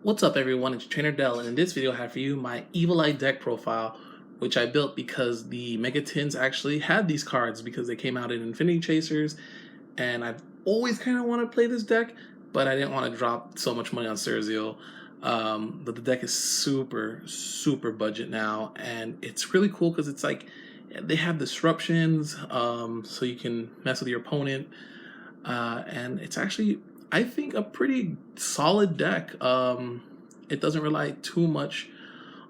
What's up everyone, it's Trainer Dell, and in this video I have for you my Evil Eye deck profile, which I built because the Mega Tins actually had these cards because they came out in Infinity Chasers, and I've always kind of wanted to play this deck, but I didn't want to drop so much money on Zeal. But the deck is super budget now, and it's really cool because it's like they have disruptions, so you can mess with your opponent, and it's actually, I think, a pretty solid deck. It doesn't rely too much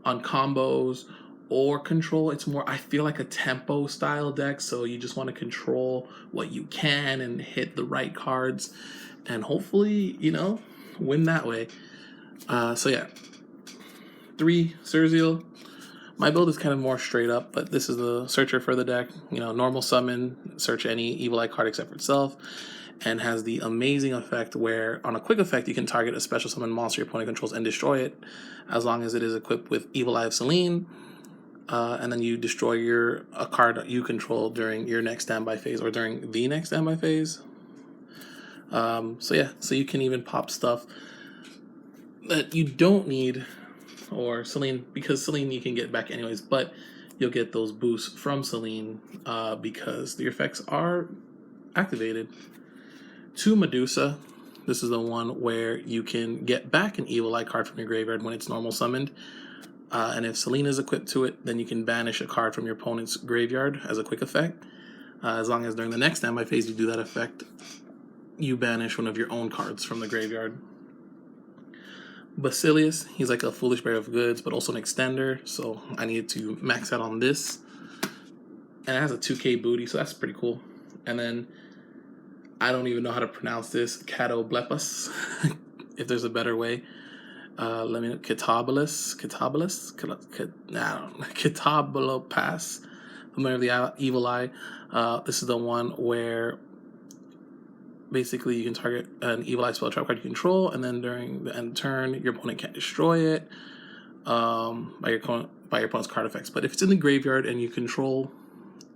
on combos or control. It's more, I feel, like a tempo style deck, so you just want to control what you can and hit the right cards and hopefully, win that way. So yeah, 3 Zeal. My build is kind of more straight up, but this is the searcher for the deck. Normal summon, search any Evil Eye card except for itself, and has the amazing effect where, on a quick effect, you can target a special summon monster your opponent controls and destroy it, as long as it is equipped with Evil Eye of Selene, and then you destroy a card that you control during your next standby phase or during the next standby phase. So you can even pop stuff that you don't need, or Selene, because Selene you can get back anyways, but you'll get those boosts from Selene because the effects are activated. 2 Medusa. This is the one where you can get back an Evil Eye card from your graveyard when it's normal summoned. And if Selene is equipped to it, then you can banish a card from your opponent's graveyard as a quick effect. As long as during the next standby phase you do that effect, you banish one of your own cards from the graveyard. Basilius, he's like a foolish bearer of goods, but also an extender, so I needed to max out on this. And it has a 2k booty, so that's pretty cool. And then, I don't even know how to pronounce this, Catoblepas, if there's a better way. Let me know, Kitabolos, familiar with the Evil Eye. This is the one where basically you can target an Evil Eye spell trap card you control, and then during the end turn, your opponent can't destroy it by your opponent's card effects. But if it's in the graveyard and you control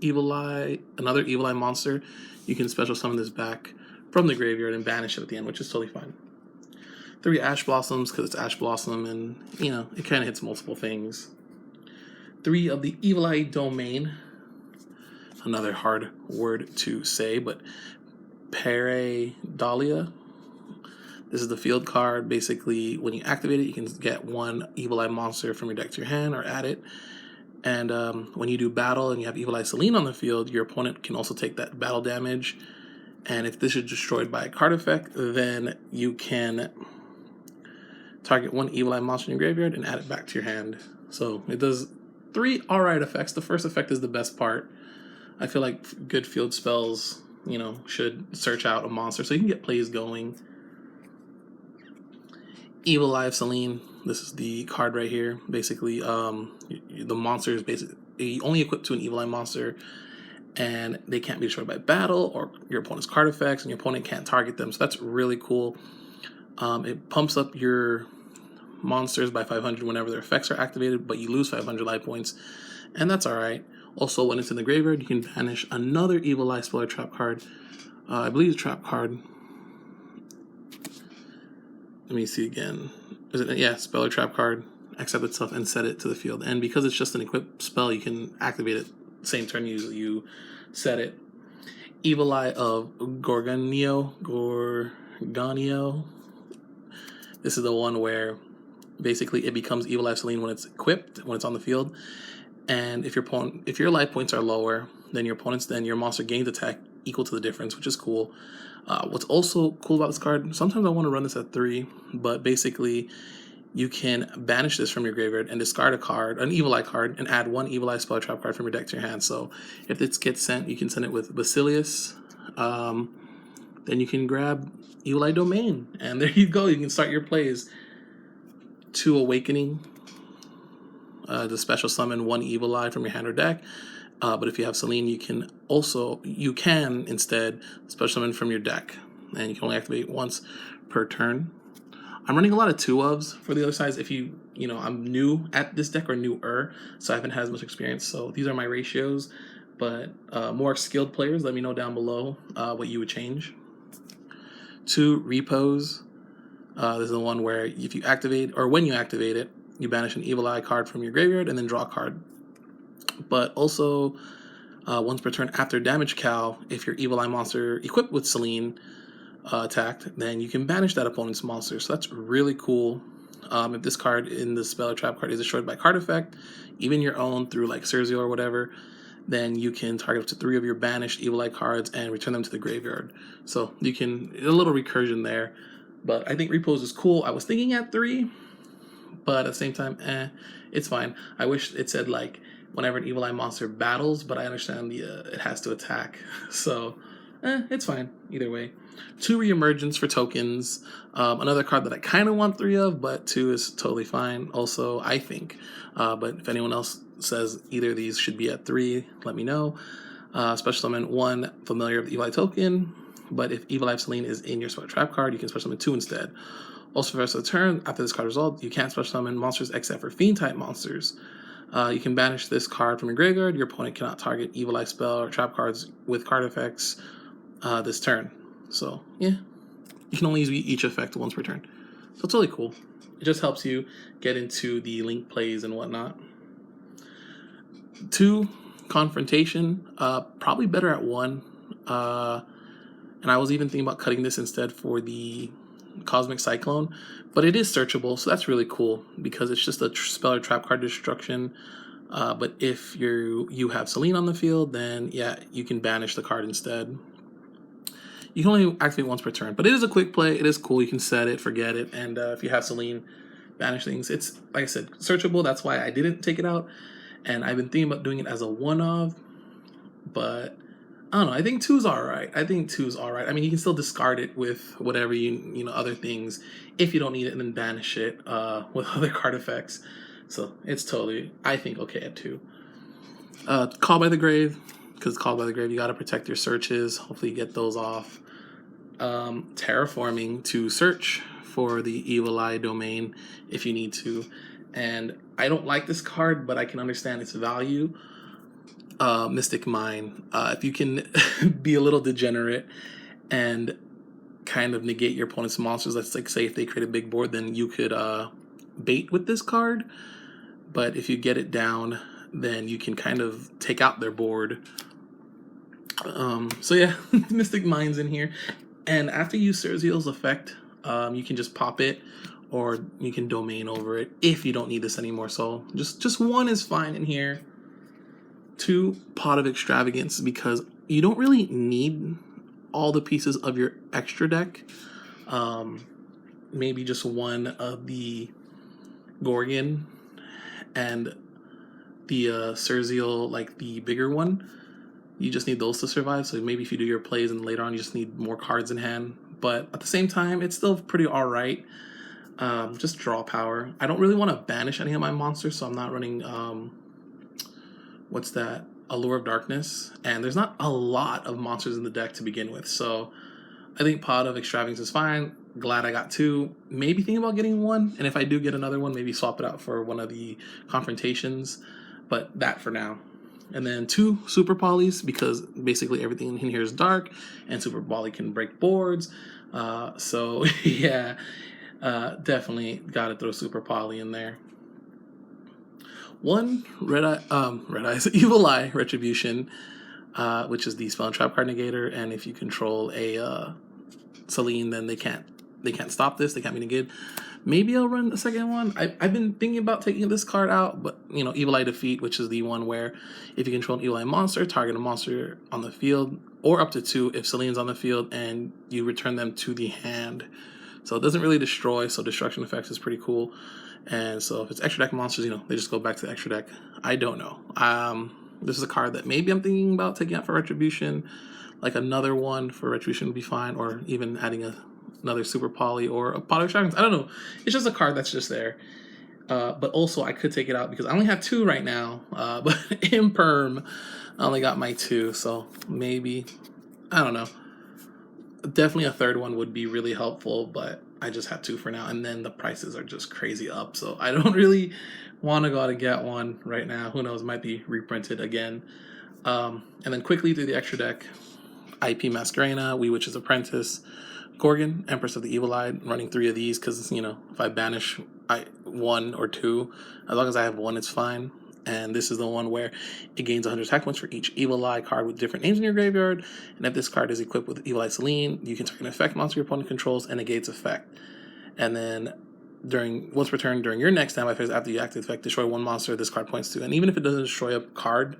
another Evil Eye monster, you can special summon this back from the graveyard and banish it at the end, which is totally fine. 3 Ash Blossoms, because it's Ash Blossom, and it kind of hits multiple things. 3 of the Evil Eye Domain, another hard word to say, but Pareidolia. This is the field card. Basically, when you activate it, you can get 1 Evil Eye monster from your deck to your hand or add it. And when you do battle and you have Evil Eye Selene on the field, your opponent can also take that battle damage. And if this is destroyed by a card effect, then you can target 1 Evil Eye monster in your graveyard and add it back to your hand. So it does 3 alright effects. The first effect is the best part. I feel like good field spells, should search out a monster so you can get plays going. Evil Eye of Selene. This is the card right here. Basically, the monster is basically only equipped to an Evil Eye monster, and they can't be destroyed by battle or your opponent's card effects, and your opponent can't target them. So that's really cool. It pumps up your monsters by 500 whenever their effects are activated, but you lose 500 life points, and that's alright. Also, when it's in the graveyard, you can banish another Evil Eye spell or trap card. I believe it's a trap card. Let me see again. Is it? Yeah, spell or trap card. Accept itself and set it to the field. And because it's just an equipped spell, you can activate it same turn you set it. Evil Eye of Gorgonio. This is the one where basically it becomes Evil Eye of Selene when it's equipped, when it's on the field. And if your life points are lower than your opponent's, then your monster gains attack equal to the difference, which is cool. What's also cool about this card, sometimes I want to run this at 3, but basically you can banish this from your graveyard and discard a card, an Evil Eye card, and add 1 Evil Eye spell trap card from your deck to your hand. So if this gets sent, you can send it with Basilius. Then you can grab Evil Eye Domain, and there you go. You can start your plays. 2 Awakening. The special summon 1 Evil Eye from your hand or deck. But if you have Selene, you can instead special summon from your deck, and you can only activate once per turn. I'm running a lot of 2-ofs for the other sides. If I'm new at this deck or newer, so I haven't had as much experience. So these are my ratios, but more skilled players, let me know down below what you would change. 2 Repos. This is the one where if you activate, or when you activate it, you banish an Evil Eye card from your graveyard and then draw a card. But also, once per turn after damage cal, if your Evil Eye monster equipped with Selene attacked, then you can banish that opponent's monster. So that's really cool. If this card in the spell or trap card is destroyed by card effect, even your own through like Zeal or whatever, then you can target up to 3 of your banished Evil Eye cards and return them to the graveyard. So you can, a little recursion there. But I think repose is cool. I was thinking at 3, but at the same time, it's fine. I wish it said like whenever an Evil Eye monster battles, but I understand it has to attack. So it's fine either way. 2 reemergence for tokens. Another card that I kind of want 3 of, but 2 is totally fine also, I think. But if anyone else says either of these should be at 3, let me know. Special summon 1 familiar of the Evil Eye token, but if Evil Eye Selene is in your spell trap card, you can special summon 2 instead. Also, for the rest of the turn, after this card resolved, you can't special summon monsters except for Fiend type monsters. You can banish this card from your graveyard. Your opponent cannot target Evil Eye spell or trap cards with card effects this turn. So, yeah. You can only use each effect once per turn. So it's really cool. It just helps you get into the link plays and whatnot. 2, Confrontation. Probably better at 1. And I was even thinking about cutting this instead for the Cosmic Cyclone. But it is searchable, so that's really cool because it's just a spell or trap card destruction. But if you have Selene on the field, then yeah, you can banish the card instead. You can only activate once per turn, but it is a quick play. It is cool. You can set it, forget it, and if you have Selene, banish things. It's, like I said, searchable. That's why I didn't take it out, and I've been thinking about doing it as a one-of, but I don't know. I think 2's all right. I mean, you can still discard it with whatever you know, other things if you don't need it, and then banish it with other card effects. So it's totally, I think, okay at 2. Call by the Grave, because Call by the Grave, you got to protect your searches. Hopefully you get those off. Terraforming to search for the Evil Eye domain if you need to. And I don't like this card, but I can understand its value. Mystic Mine. If you can be a little degenerate and kind of negate your opponent's monsters, let's like say if they create a big board, then you could bait with this card. But if you get it down, then you can kind of take out their board. So yeah, Mystic Mine's in here. And after you use Zeal's effect, you can just pop it, or you can domain over it if you don't need this anymore. So just 1 is fine in here. 2, Pot of Extravagance, because you don't really need all the pieces of your extra deck. Maybe just 1 of the Gorgon and the Zeal, like the bigger one. You just need those to survive. So maybe if you do your plays and later on you just need more cards in hand. But at the same time, it's still pretty alright. Just draw power. I don't really want to banish any of my monsters, so I'm not running what's that? Allure of Darkness. And there's not a lot of monsters in the deck to begin with. So I think Pot of Extravagance is fine. Glad I got 2. Maybe thinking about getting 1. And if I do get another one, maybe swap it out for one of the Confrontations. But that for now. And then 2 Super Polys, because basically everything in here is dark, and Super Poly can break boards. So yeah, definitely got to throw Super Poly in there. 1 Red Eye's Evil Eye Retribution, which is the spell and trap card negator, and if you control a Selene, then they can't stop this. They can't be negated. Maybe I'll run a second one. I've been thinking about taking this card out, but you know, Evil Eye Defeat, which is the one where if you control an Evil Eye monster, target a monster on the field, or up to 2 if Selene's on the field, and you return them to the hand. So it doesn't really destroy, so destruction effects is pretty cool. And so if it's extra deck monsters, you know, they just go back to the extra deck. I don't know. This is a card that maybe I'm thinking about taking out for Retribution. Like another one for Retribution would be fine, or even adding another Super Poly or a Pot of Extravagance. I don't know. It's just a card that's just there. But also I could take it out because I only have 2 right now. But in Perm, I only got my 2. So maybe, I don't know. Definitely a 3rd one would be really helpful, but I just have 2 for now. And then the prices are just crazy up. So I don't really want to go out and get one right now. Who knows, might be reprinted again. And then quickly through the extra deck, IP Masquerena, Wee Witch's Apprentice, Gorgon, Empress of the Evil Eye, running 3 of these because, you know, if I banish 1 or 2, as long as I have 1, it's fine. And this is the one where it gains 100 attack points for each Evil Eye card with different names in your graveyard. And if this card is equipped with Evil Eye Celine, you can target an effect monster your opponent controls and negates effect. And then once per turn during your next standby phase, after you activate the effect, destroy 1 monster this card points to. And even if it doesn't destroy a card,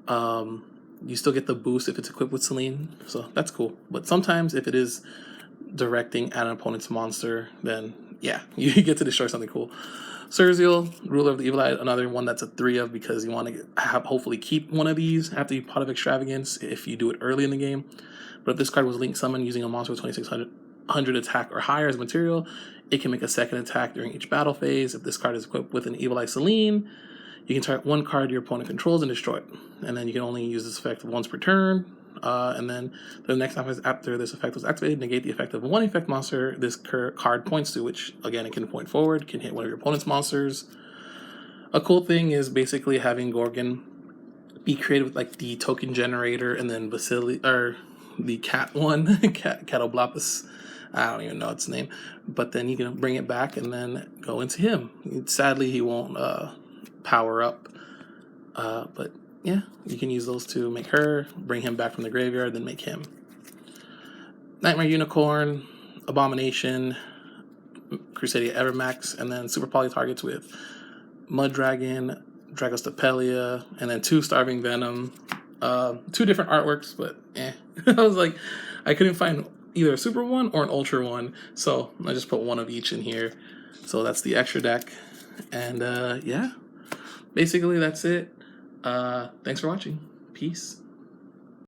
you still get the boost if it's equipped with Celine. So that's cool. But sometimes if it is directing at an opponent's monster, then yeah, you get to destroy something cool. Zeal, Ruler of the Evil Eye, another one that's a 3 of because you want to hopefully keep one of these after you Pot of Extravagance if you do it early in the game. But if this card was link summoned using a monster with 2600 attack or higher as material, it can make a second attack during each battle phase. If this card is equipped with an Evil Eye Celine, you can target 1 card your opponent controls and destroy it. And then you can only use this effect once per turn. And then the next time after this effect was activated, negate the effect of 1 effect monster this card points to, which again, it can point forward, can hit one of your opponent's monsters. A cool thing is basically having Gorgon be created with like the token generator and then or the cat one, Catobloppus. I don't even know its name, but then you can bring it back and then go into him. Sadly, he won't power up, but yeah, you can use those to make her, bring him back from the graveyard, then make him. Nightmare Unicorn, Abomination, Crusadia Evermax, and then super poly targets with Mud Dragon, Dragostapelia, and then 2 Starving Venom. 2 different artworks, but I was like, I couldn't find either a super one or an ultra one, so I just put 1 of each in here. So that's the extra deck, and yeah, basically that's it. Thanks for watching. Peace.